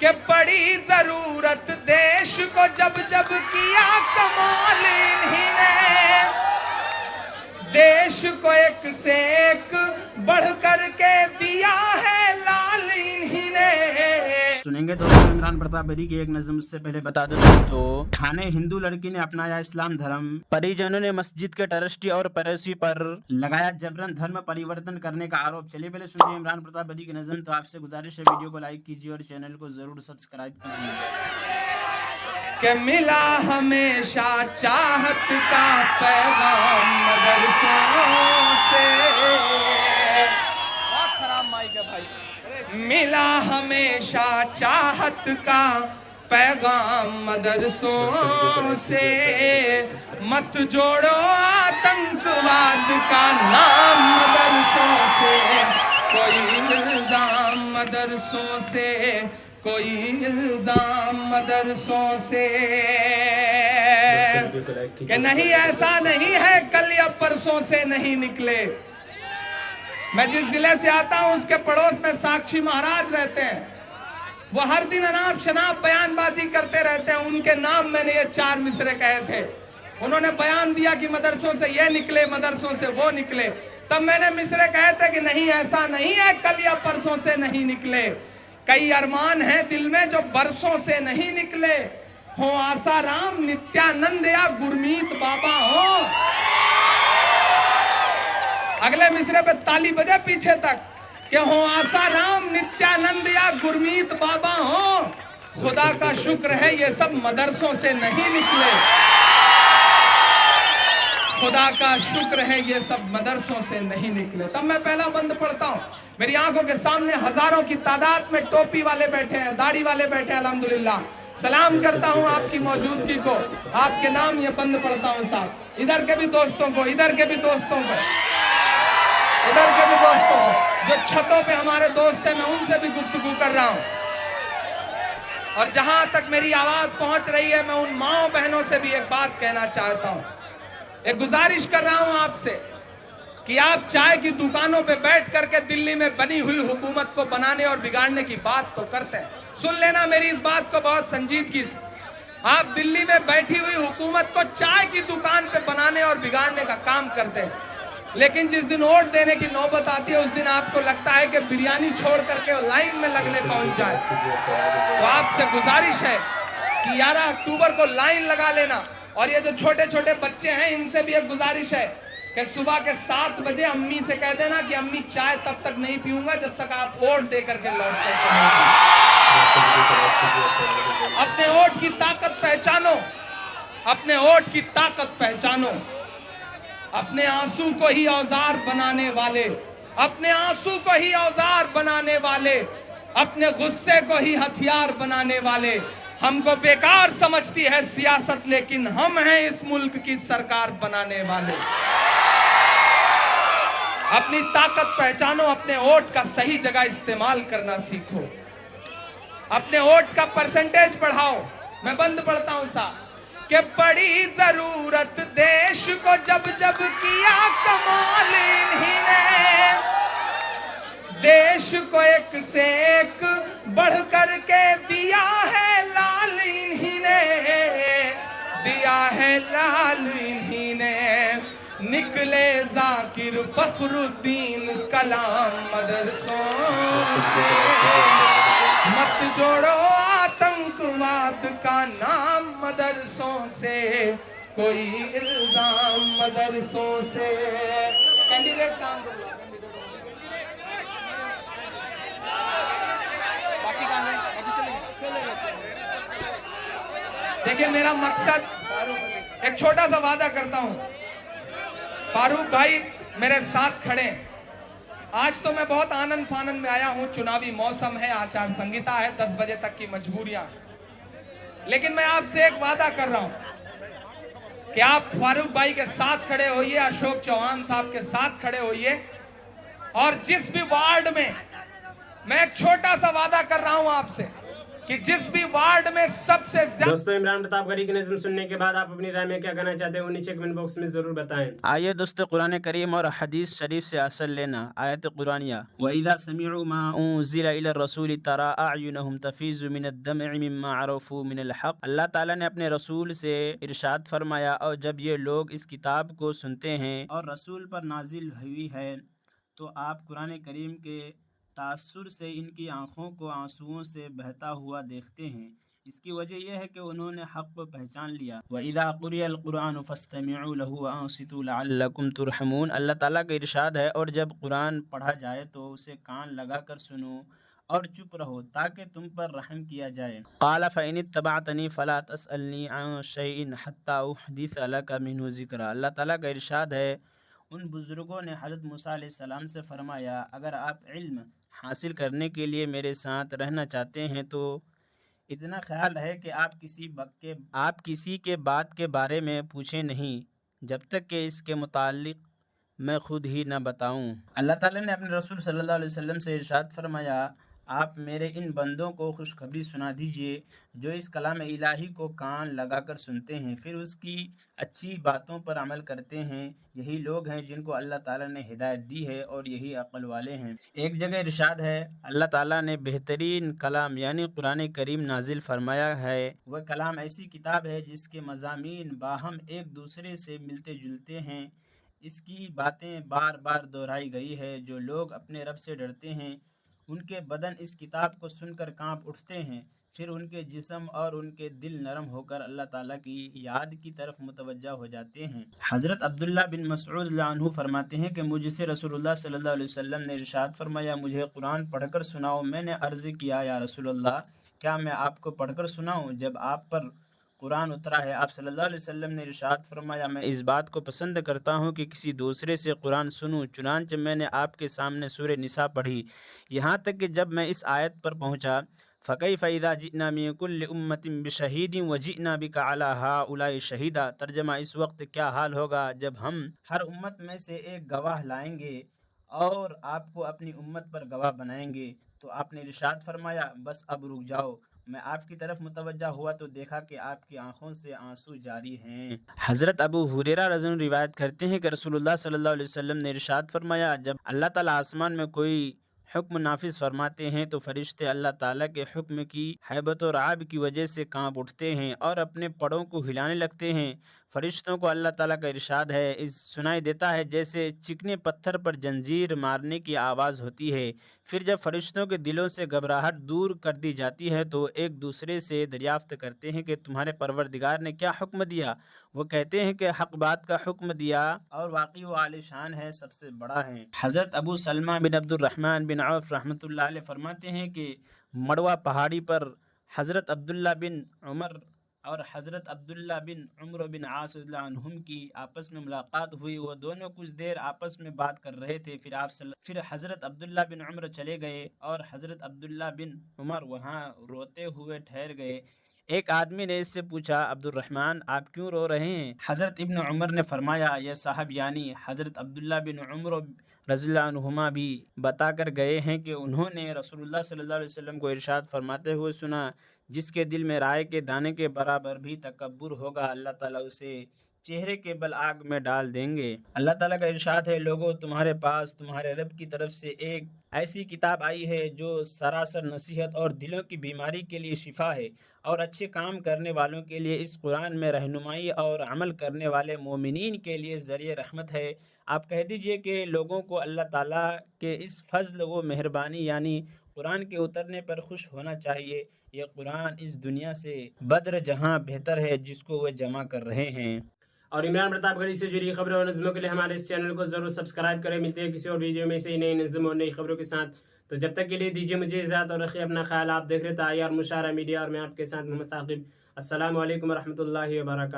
कि बड़ी जरूरत देश को जब जब किया कमाल इन्हीं ने, देश को एक से एक बढ़ कर के दिया है लाल इन्हीं ने। सुनेंगे दोस्तों इमरान प्रताप बरी की एक नज़म। उससे पहले बता दो दोस्तों, खाने हिंदू लड़की ने अपनाया इस्लाम धर्म, परिजनों ने मस्जिद के ट्रस्टी और पड़ोसी पर लगाया जबरन धर्म परिवर्तन करने का आरोप। चलिए पहले सुनते हैं इमरान प्रताप बरी की नज़म। तो आपसे गुजारिश है वीडियो को लाइक कीजिए और चैनल को जरूर सब्सक्राइब कीजिए। कि मिला हमेशा चाहत का पैगाम मदरसों से, बहुत खराब माइक है भाई। मिला हमेशा चाहत का पैगाम मदरसों से, मत जोड़ो आतंकवाद का नाम मदरसों से, कोई इल्जाम मदरसों से, कोई इल्जाम मदरसों से। कि नहीं ऐसा नहीं है कल या परसों से नहीं निकले। मैं जिस जिले से आता हूं उसके पड़ोस में साक्षी महाराज रहते हैं। वो हर दिन अनाप शनाप बयानबाजी करते रहते हैं। उनके नाम मैंने ये 4 मिसरे कहे थे। उन्होंने बयान दिया कि मदरसों से ये निकले, मदरसों से वो निकले। तब मैंने मिसरे कहे थे कि नहीं ऐसा नहीं है कल या परसों से नहीं निकले। कई अरमान हैं दिल में जो बरसों से नहीं निकले। हो आसाराम नित्यानंद या गुरमीत बाबा हो। अगले मिसरे पे ताली बजे पीछे तक कि हो आसाराम नित्यानंद या गुरमीत बाबा हो। खुदा का शुक्र है ये सब मदरसों से नहीं निकले। खुदा का शुक्र है ये सब मदरसों से नहीं निकले। तब मैं पहला बंद पढ़ता हूँ। मेरी आंखों के सामने हजारों की तादाद में टोपी वाले बैठे हैं, दाढ़ी वाले बैठे हैं। अल्हम्दुलिल्लाह सलाम करता हूँ आपकी मौजूदगी को। आपके नाम ये बंद पढ़ता हूँ साहब। इधर के भी दोस्तों को, इधर के भी दोस्तों को, इधर के भी दोस्तों को। जो छतों पे हमारे दोस्त हैं मैं उनसे भी गुफ्तगू कर रहा हूँ। और जहां तक मेरी आवाज पहुंच रही है मैं उन माओ बहनों से भी एक बात कहना चाहता हूँ। एक गुजारिश कर रहा हूँ आपसे कि आप चाय की दुकानों पे बैठ करके दिल्ली में बनी हुई हुकूमत को बनाने और बिगाड़ने की बात तो करते हैं। सुन लेना मेरी इस बात को बहुत संजीदगी से। आप दिल्ली में बैठी हुई हुकूमत को चाय की दुकान पे बनाने और बिगाड़ने का काम करते हैं, लेकिन जिस दिन वोट देने की नौबत आती है उस दिन आपको लगता है कि बिरयानी छोड़ करके लाइन में लगने पहुंच जाए। तो आपसे गुजारिश है कि 11 अक्टूबर को लाइन लगा लेना। और ये जो छोटे छोटे बच्चे हैं इनसे भी एक गुजारिश है कि सुबह के 7 बजे अम्मी से कह देना कि अम्मी चाय तब तक नहीं पीऊंगा जब तक आप वोट दे करके लौट करके। अपने वोट की ताकत पहचानो, अपने वोट की ताकत पहचानो। अपने आंसू को ही औजार बनाने वाले, अपने आंसू को ही औजार बनाने वाले, अपने गुस्से को ही हथियार बनाने वाले। हमको बेकार समझती है सियासत, लेकिन हम हैं इस मुल्क की सरकार बनाने वाले। अपनी ताकत पहचानो, अपने वोट का सही जगह इस्तेमाल करना सीखो, अपने वोट का परसेंटेज बढ़ाओ। मैं बंद पढ़ता हूं साहब कि बड़ी जरूरत देश को जब जब किया कमाल इन्हीं ने, देश को एक से एक बढ़ कर के दिया है लाल इन्हीं ने, दिया है लाल इन्हीं ने। निकले जाकिर फखरुद्दीन कलाम मदरसों से, मत जोड़ो आतंकवाद का नाम मदरसों से, कोई इल्जाम मदरसों से। कैंडिडेट काम करो। देखिए मेरा मकसद, एक छोटा सा वादा करता हूं। फारूक भाई मेरे साथ खड़े। आज तो मैं बहुत आनंद फानन में आया हूं। चुनावी मौसम है, आचार संहिता है, 10 बजे तक की मजबूरियां, लेकिन मैं आपसे एक वादा कर रहा हूं कि आप फारूक भाई के साथ खड़े होइए, अशोक चौहान साहब के साथ खड़े होइए। और जिस भी वार्ड में, मैं एक छोटा सा वादा कर रहा हूं आपसे कि जिस भी वार्ड में सबसे ज्यादा। दोस्तों, इमरान प्रतापगढ़ी की नज़्म सुनने के बाद आप अपनी राय में क्या कहना चाहते हैं वो नीचे कमेंट बॉक्स में जरूर बताएं। आइए दोस्तों, कुरान करीम और हदीस शरीफ से असर लेना। आयत कुरानिया, वइज़ा समिअू मा उनज़िला इला रसूल तरा अयुनहुम तफीज़ु मिनद दमइ मिम्मा अरफू मिनल हक़। अल्लाह ताला ने अपने रसूल से इरशाद फरमाया, और जब ये लोग इस किताब को सुनते हैं और रसूल पर नाजिल हुई है तो आप कुरान करीम के तासुर से इनकी आँखों को आंसुओं से बहता हुआ देखते हैं। इसकी वजह यह है कि उन्होंने हक़ को पहचान लिया। व इज़ा क़ुरिअल क़ुरआन फ़स्तमिऊ लहू व अंसितू लअल्लकुम तुरहमून। अल्लाह ताला का इरशाद है, और जब कुरान पढ़ा जाए तो उसे कान लगा कर सुनो और चुप रहो ताकि तुम पर रहम किया जाए। क़ाल फ़इन इत्तबअतनी फ़ला तसअलनी अन शैइन हत्ता उहदिस लका मिन्हु ज़िक्रा। अल्लाह ताला का इरशाद है, उन बुज़ुर्गों ने हज़रत मूसा अलैहिस्सलाम से फरमाया, अगर आप इल्म हासिल करने के लिए मेरे साथ रहना चाहते हैं तो इतना ख्याल है कि आप किसी के बात के बारे में पूछें नहीं जब तक कि इसके मुतालिक मैं खुद ही न बताऊं। अल्लाह ताला ने अपने रसूल सल्लल्लाहु अलैहि वसल्लम से इरशाद फरमाया, आप मेरे इन बंदों को खुशखबरी सुना दीजिए जो इस कलाम इलाही को कान लगाकर सुनते हैं फिर उसकी अच्छी बातों पर अमल करते हैं। यही लोग हैं जिनको अल्लाह ताला ने हिदायत दी है और यही अक्ल वाले हैं। एक जगह इरशाद है, अल्लाह ताला ने बेहतरीन कलाम यानी कुरान करीम नाजिल फरमाया है। वह कलाम ऐसी किताब है जिसके मज़ामीन बाहम एक दूसरे से मिलते जुलते हैं। इसकी बातें बार बार दोहराई गई है। जो लोग अपने रब से डरते हैं उनके बदन इस किताब को सुनकर कांप उठते हैं, फिर उनके जिस्म और उनके दिल नरम होकर अल्लाह ताला की याद की तरफ मुतवज्जा हो जाते हैं। हज़रत अब्दुल्ला बिन मसऊद रज़ियल्लाहु अन्हु फरमाते हैं कि मुझसे रसूलुल्लाह सल्लल्लाहु अलैहि वसल्लम ने इरशाद फरमाया, मुझे कुरान पढ़कर सुनाओ। मैंने अर्ज़ किया, या रसूलल्लाह, क्या मैं आपको पढ़कर सुनाऊँ? जब आप पर कुरान उतरा है, आप सल्लल्लाहु अलैहि वसल्लम ने इरशाद फरमाया, मैं इस बात को पसंद करता हूँ कि किसी दूसरे से कुरान सुनूँ। चुनांचे मैंने आपके सामने सूरह निसा पढ़ी, यहाँ तक कि जब मैं इस आयत पर पहुँचा, फ़कैफ़ इज़ा जिअना मिन कुल्लि उम्मतिन बिशहीदिन व जिअना बिका अला हाउलाइ शहीदा। तर्जमा, इस वक्त क्या हाल होगा जब हम हर उम्मत में से एक गवाह लाएंगे और आपको अपनी उम्मत पर गवाह बनाएंगे। तो आपने इरशाद फरमाया, बस अब रुक जाओ। मैं आपकी तरफ मुतवज्जा हुआ तो देखा कि आपकी आंखों से आंसू जारी हैं। हज़रत अबू हुरैरा रज़ियल्लाहु अन्हु रिवायत करते हैं कि रसूलुल्लाह सल्लल्लाहु अलैहि वसल्लम ने इरशाद फरमाया, जब अल्लाह ताला आसमान में कोई हुक्म नाफिज फरमाते हैं तो फरिश्ते अल्लाह ताला के हुक्म की हैबत और आब की वजह से कांप उठते हैं और अपने पड़ों को हिलाने लगते हैं। फरिश्तों को अल्लाह ताला का इरशाद है, इस सुनाई देता है जैसे चिकने पत्थर पर जंजीर मारने की आवाज़ होती है। फिर जब फरिश्तों के दिलों से घबराहट दूर कर दी जाती है तो एक दूसरे से दरियाफ्त करते हैं कि तुम्हारे परवरदिगार ने क्या हुक्म दिया। वो कहते हैं कि हक बात का हुक्म दिया और वाकई वो आलिशान है, सबसे बड़ा है। हज़रत अबू सलमा बिन अब्दुर्रहमान बिन औफ रहमतुल्लाह अलैह फरमाते हैं कि मड़वा पहाड़ी पर हज़रत अब्दुल्ला बिन उमर और हज़रत अब्दुल्ला बिन उम्र बिन आस रज़ियल्लाहु अन्हुम की आपस में मुलाकात हुई। वो दोनों कुछ देर आपस में बात कर रहे थे। फिर हज़रत अब्दुल्ला बिन उम्र चले गए और हज़रत अब्दुल्ला बिन उमर वहाँ रोते हुए ठहर गए। एक आदमी ने इससे पूछा, अब्दुर्रहमान, आप क्यों रो रहे हैं? हज़रत इब्न उमर ने फरमाया, यह साहब यानी हज़रत अब्दुल्ला बिन उमर रज़ियल्लाहु अन्हुमा भी बता कर गए हैं कि उन्होंने रसूलुल्लाह सल्लल्लाहु अलैहि वसल्लम को इरशाद फरमाते हुए सुना, जिसके दिल में राय के दाने के बराबर भी तकब्बुर होगा, अल्लाह ताला उसे चेहरे के बल आग में डाल देंगे। अल्लाह ताला का इरशाद है, लोगों, तुम्हारे पास तुम्हारे रब की तरफ से एक ऐसी किताब आई है जो सरासर नसीहत और दिलों की बीमारी के लिए शिफा है और अच्छे काम करने वालों के लिए इस कुरान में रहनुमाई और अमल करने वाले मोमिनीन के लिए ज़रिए रहमत है। आप कह दीजिए कि लोगों को अल्लाह ताला के इस फजल व मेहरबानी यानी कुरान के उतरने पर खुश होना चाहिए। यह कुरान इस दुनिया से बद्र जहां बेहतर है जिसको वह जमा कर रहे हैं। और इमरान प्रतापगढ़ी से जुड़ी खबरों और नज़मों के लिए हमारे इस चैनल को जरूर सब्सक्राइब करें। मिलते हैं किसी और वीडियो में से नई नज़म और नई खबरों के साथ। तो जब तक के लिए दीजिए मुझे इजाज़त और रखिए अपना ख्याल। आप देख रहे थे IR मुशारा मीडिया और मैं आपके साथ मोहम्मद ताक़िब। अस्सलामु अलैकुम रहमतुल्लाहि व बरकातहू।